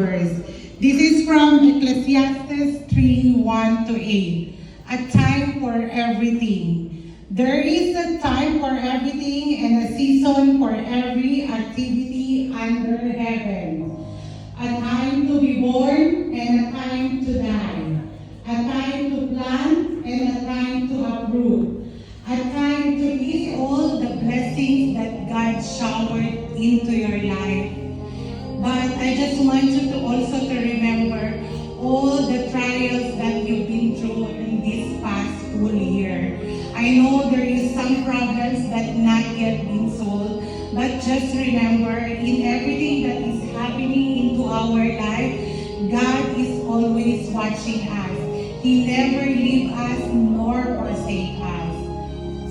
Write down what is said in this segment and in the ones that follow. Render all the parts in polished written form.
verse. This is from Ecclesiastes 3:1-8. A time for everything. There is a time for everything and a season for every activity under heaven. A time to be born and a time to die. A time to plant and a time to uproot. A time to eat all the blessings that God showered into your life. But I just want you to also to remember all the trials that you've been through in this past school year. I know there is some problems that not yet been solved, but just remember, in everything that is happening into our life, God is always watching us. He never leave us nor forsake us.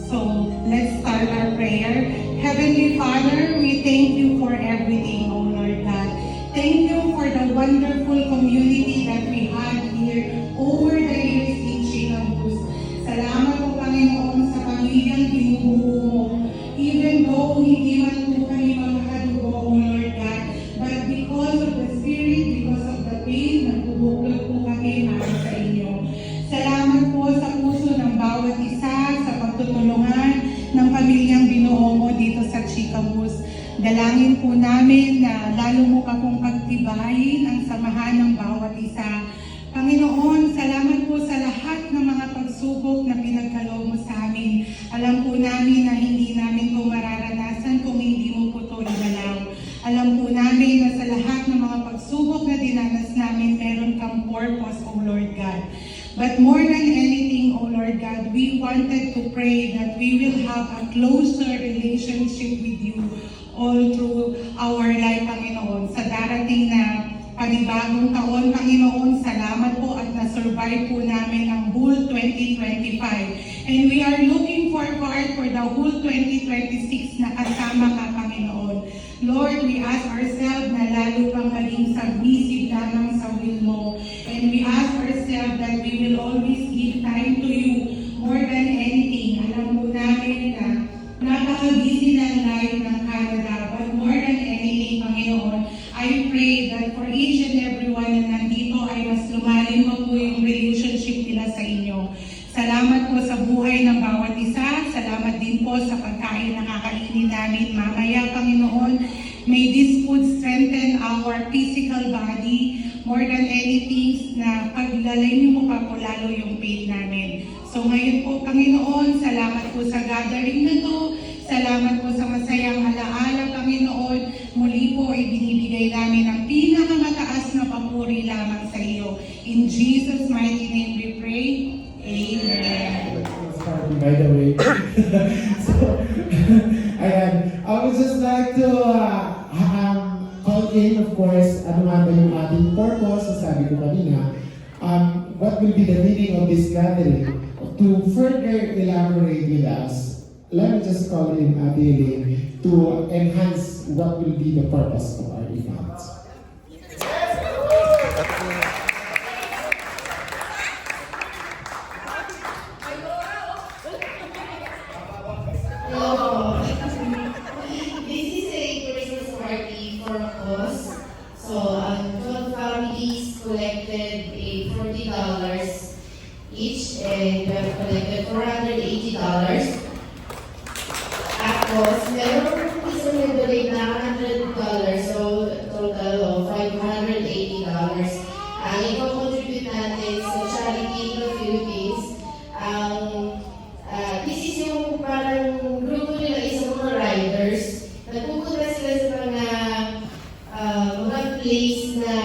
So let's start our prayer. Heavenly Father, we thank you for everything, O Lord God. Thank you for the wonderful community that we had here over the years in Chicabus. Salamat po, Panginoon, sa pamilyang binubuo mo. Even though hindi man po kami magkadugo, O Lord God, but because of the Spirit, because of the faith, nagbubuklod po kami para sa inyo. Salamat po sa puso ng bawat isa, sa pagtutulungan ng pamilyang binuo mo dito sa Chicabus. Dalangin po namin na lalo mo pa pong pagtibayin ang samahan ng bawat isa. Panginoon, salamat po sa lahat ng mga pagsubok na pinagkaloob mo sa amin. Alam po namin na hindi namin po mararanasan kung hindi mo po ito igalaw. Alam po namin na sa lahat ng mga pagsubok na dinanas namin, meron kang purpose, O Lord God. But more than anything, O Lord God, we wanted to pray that we will have a closer relationship with you all through our life, Panginoon. Sa darating na panibagong taon, Panginoon, salamat po at na-survive po namin ang whole 2025. And we are looking forward for the whole 2026 na kasama ka, Panginoon. Lord, we ask ourselves na lalo pang maging submissive lamang sa will mo. And we ask ourselves that we will always give time to you more than anything. Alam mo namin na napaka-busy ng life ng Canada, but more than anything, Panginoon, I pray that for each and everyone na nandito ay mas lumalim pa po yung relationship nila sa inyo. Salamat po sa buhay ng bawat isa. Salamat din po sa pagkain na kakainin namin mamaya, Panginoon. May this food strengthen our physical body more than anything na paglalayin mo pa po lalo yung faith namin. So ngayon po, Panginoon, salamat po sa gathering na to. Salamat po sa masayang alaala, Panginoon. Muli po, ibinibigay namin ang pinakamataas na papuri lamang sa iyo. In Jesus' mighty name we pray. Amen. By the way. So, ayan. I would just like to call in, of course, ano nga ba yung ating purpose, sabi ko kanina, what will be the meaning of this gathering? To further elaborate with us, let me just call in Adele to enhance what will be the purpose of our event. Hello. This is a Christmas party for a cause. So, 12 families collected $40 each, and we have collected $480. Tapos, meron isang nag-donate na $100, so total of $580. Ang i-contribute natin sa Charity in the Philippines, this is yung parang grupo nila, isang mga riders. Nagpupunta sila sa mga place na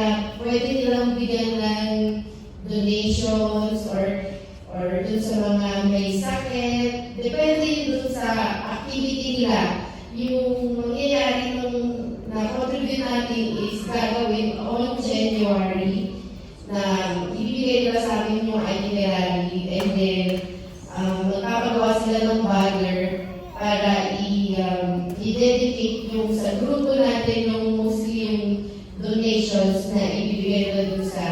pwede nilang bigyan ng donations or dun sa mga may sakit. Depende yun dun sa activity nila. Yung mangyayari nung na-contribute natin is gagawin on January na ibibigay nila sa amin yung itinerary, and then magpapagawa sila ng banner para i-dedicate yung sa grupo natin yung mostly yung donations na ibibigay nila dun sa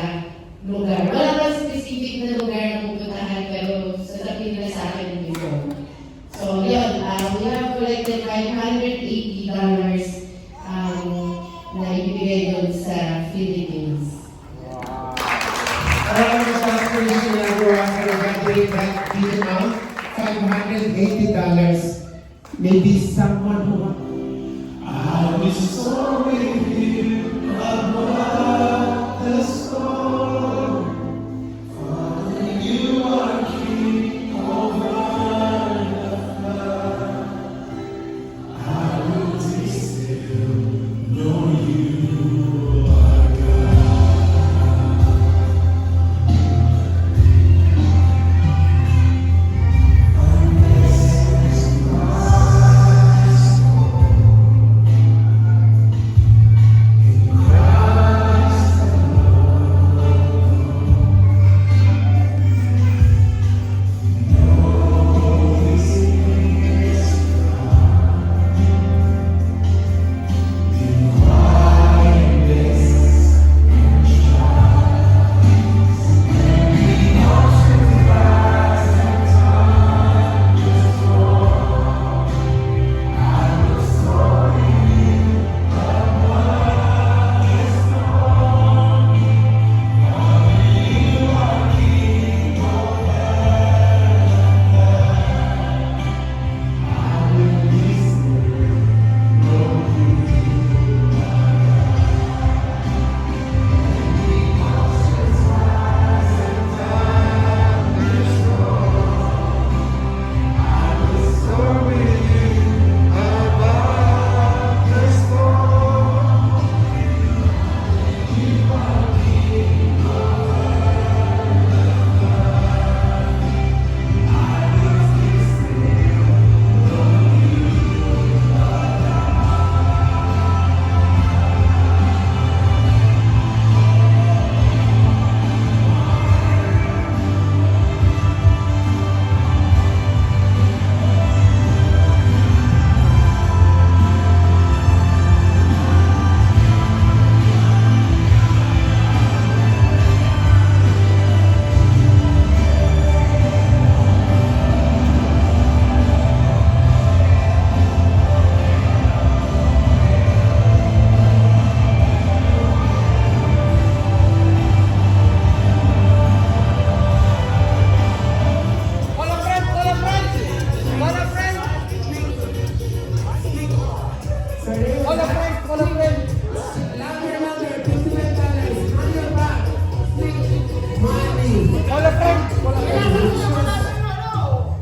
lugar. Wala pa specific na lugar na pupuntahan, pero sasabihin nila sa akin dito. So, yun, we have collected $580 na ibibigay doon sa Philippines. $580. Maybe someone who I was soaring above the storm. For you are king over the flood. I will be still, know you are God.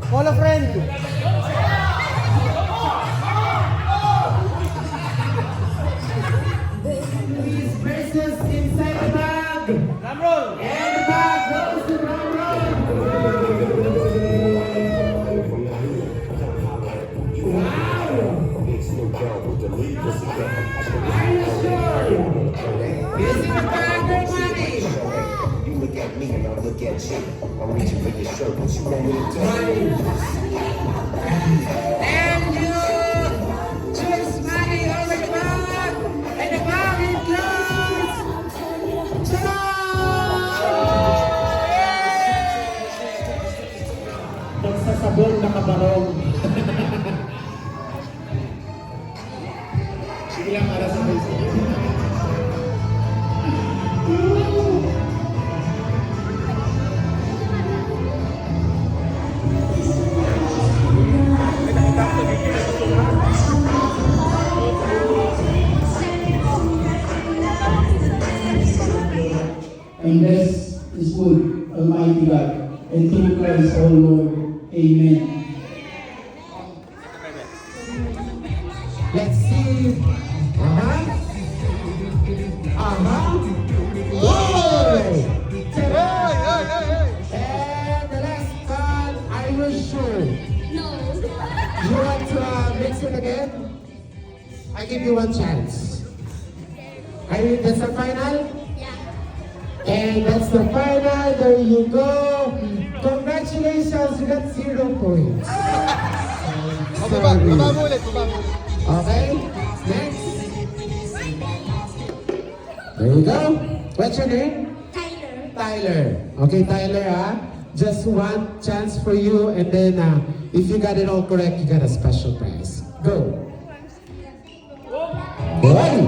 Call a friend. These verses inside the bag. Drum roll. And the bag goes to drum roll. Wow. Are you sure? Is it a bag or money? You look at me and I look at you. I'm reaching for your shirt. What you want me to do? And you choose money over the bag. And the bag includes nagsasabong na kabarong. Sige lang para sa Facebook. And this is good, Almighty God, and through Christ our Lord. Amen. Let's see. Boy! And the last card, are you sure? No. You want to mix it again? I give you one chance. Are you, that's the final? Yeah. And that's the final. There you go. Congratulations, you got 0 points. Sorry. Okay, next. There you go. What's your name? Tyler. Tyler. Okay, Tyler, just one chance for you, and then if you got it all correct, you got a special prize. Go. Boy.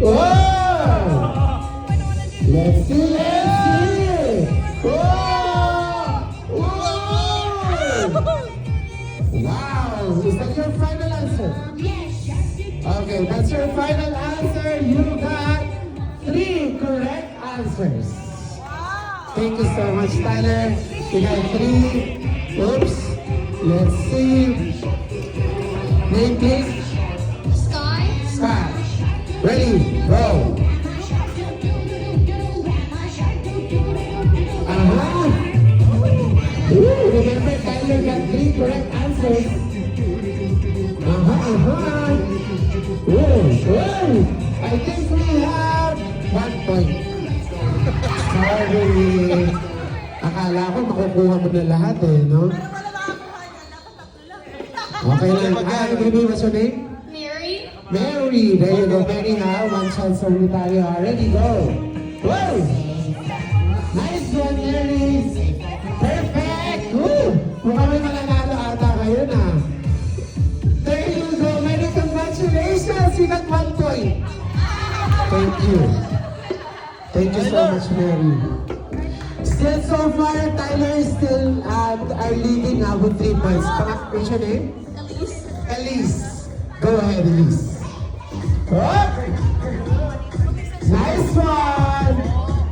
Whoa! Let's see, let's see! Whoa! Whoa! Okay, that's your final answer. You got 3 correct answers. Thank you so much, Tyler. You got 3. Oops. Let's see. Name, please. Sky. Sky. Ready, go. Remember, Tyler got 3 correct answers. I think we have 1 point. Sorry. Akala ko makukuha mo na lahat eh, no? Okay lang. Baby, what's your name? Mary. Mary. There you go, Mary ha. 1 chance only tayo. Ready, go. Woo! Nice one, Mary. Perfect! Woo! Mukhang may mananalo ata ngayon ah. There you go, Mary. Congratulations! You got 1 point. Thank you. Thank you so much, Mary. Still so far, Tyler is still are leading with 3 points. What's your name? Elise. Elise. Go ahead, Elise. Oh! Nice one!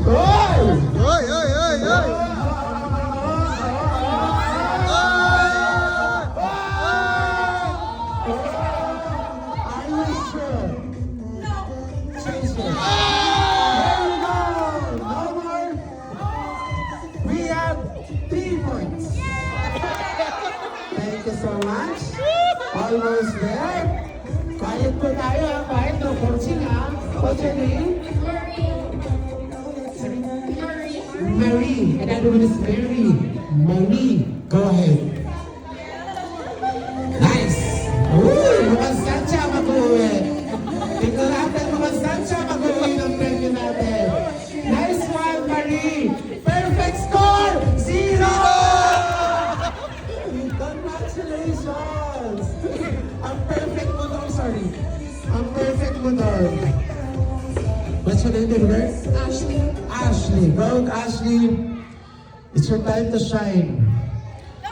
Oh! Oy, oy, oy, oy! Are you sure? No. Change it. There you go. No more. We have 3 points. Thank you so much. Almost there. Quiet po tayo. Quiet. No coaching ha. What's your name? Marie. Another one is Mary. Marie. Go ahead. Nice. Uy, mukhang saan siya mag-uwi? Tingnan natin mukhang saan siya mag-uwi ng premyo natin. Nice one, Marie. Perfect score! 0! Congratulations! Ang perfect mo doon, sorry. Ang perfect mo doon. What's your name, girl? Ashley. Ashley. Go, Ashley. It's your time to shine.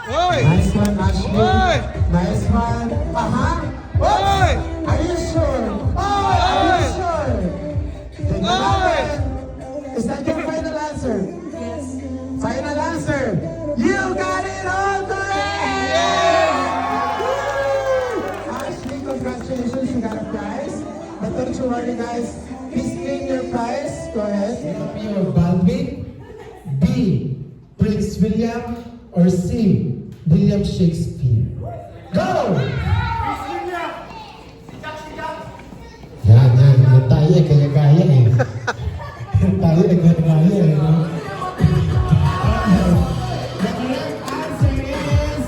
Oy! Nice one, Ashley. Oy! Nice one. Oy! Are you sure? Are you sure? Tingnan natin. Is that your final answer? Yes. Final answer. You got it all correct! Woo! Ashley, congratulations. You got a prize. But don't you worry, guys. Please claim your prize. Go ahead. Copy of Baldwin. B. Prince William. Or C. William Shakespeare. Go! Yan. Tayo kaya-kaya eh. Tayo kaya-kaya eh. No? The correct answer is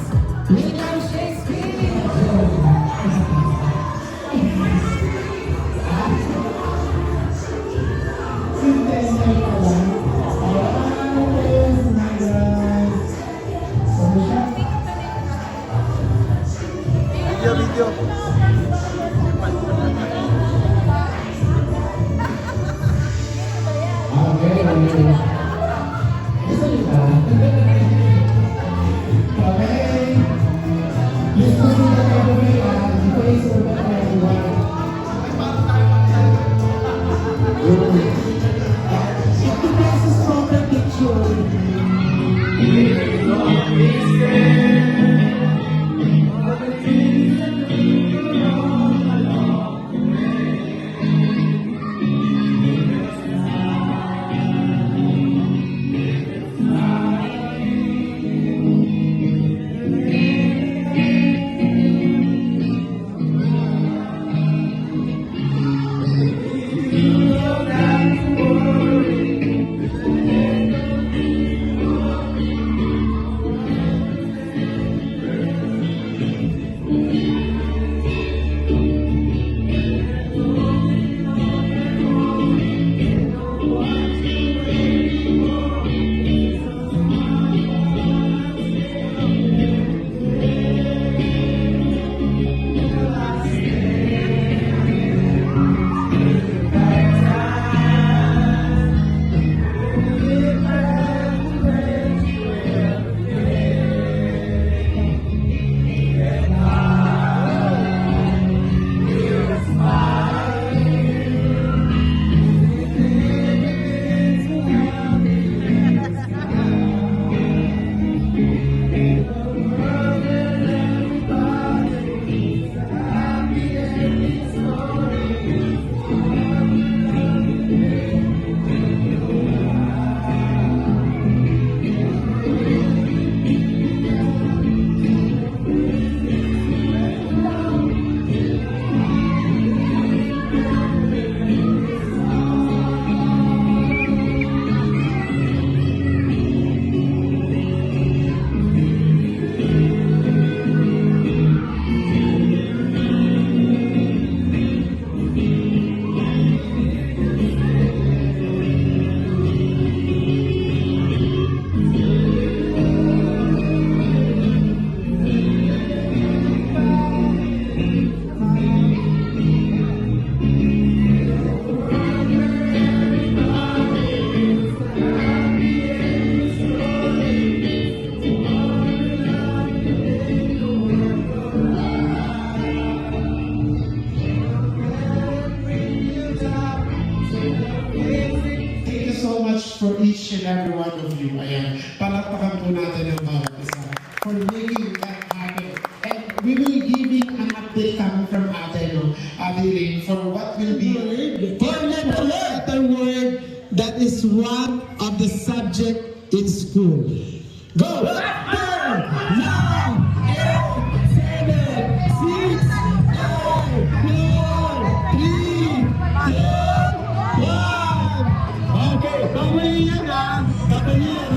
William Shakespeare. Video. much for each and every one of you. Ayan, palakpakan po natin ang bawat isa for making that happen. And we will giving an update coming from Ate, no? Ate Elaine, for what will be letter word that is one of the subject in school. Go! 10, 9, 8, 7, 6, 5, 4, 3, 2, 1. Okay, pabalik yan ha. Pabalik.